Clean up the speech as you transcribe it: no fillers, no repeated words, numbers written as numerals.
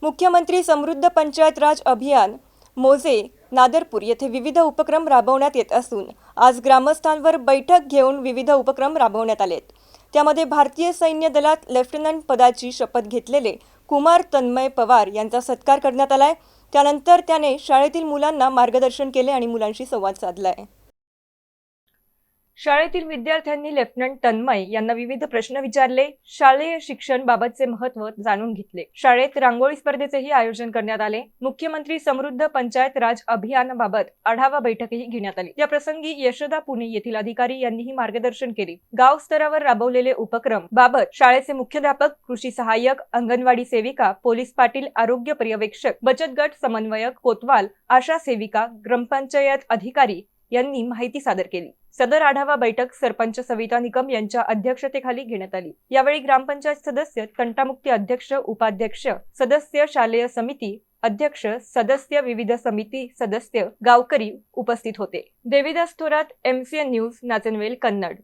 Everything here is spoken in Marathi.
मुख्यमंत्री समृद्ध पंचायत राज अभियान मोजे नादरपूर येथे विविध उपक्रम राबवण्यात येत असून आज ग्रामस्थांवर बैठक घेऊन विविध उपक्रम राबवण्यात आलेत। त्यामध्ये भारतीय सैन्य दलात लेफ्टनंट पदाची शपथ घेतलेले कुमार तन्मय पवार यांचा सत्कार करण्यात आलाय। त्यानंतर त्याने शाळेतील मुलांना मार्गदर्शन केले आणि मुलांशी संवाद साधलाय। शाळेतील विद्यार्थ्यांनी लेफ्टनंट तन्मय यांना विविध प्रश्न विचारले, शालेय शिक्षण बाबतचे महत्त्व जाणून घेतले। शाळेत रांगोळी स्पर्धेचेही आयोजन करण्यात आले। मुख्यमंत्री समृद्ध पंचायत राज अभियानाबाबत आढावा बैठकही घेण्यात आली। या प्रसंगी यशोदा पुणे येथील अधिकारी यांनीही मार्गदर्शन केले। गाव स्तरावर राबवलेले उपक्रम बाबत शाळेचे मुख्याध्यापक, कृषी सहाय्यक, अंगणवाडी सेविका, पोलीस पाटील, आरोग्य पर्यवेक्षक, बचत गट समन्वयक, कोतवाल, आशा सेविका, ग्रामपंचायत अधिकारी यांनी माहिती सादर केली। सदर आढावा बैठक सरपंच सविता निकम यांच्या अध्यक्षतेखाली घेण्यात आली। यावेळी ग्रामपंचायत सदस्य, तंटामुक्ती अध्यक्ष, उपाध्यक्ष, सदस्य, शालेय समिती अध्यक्ष, सदस्य, विविध समिती सदस्य, गावकरी उपस्थित होते। Devidas Thorat, MCN news, Nachanvel, Kannada.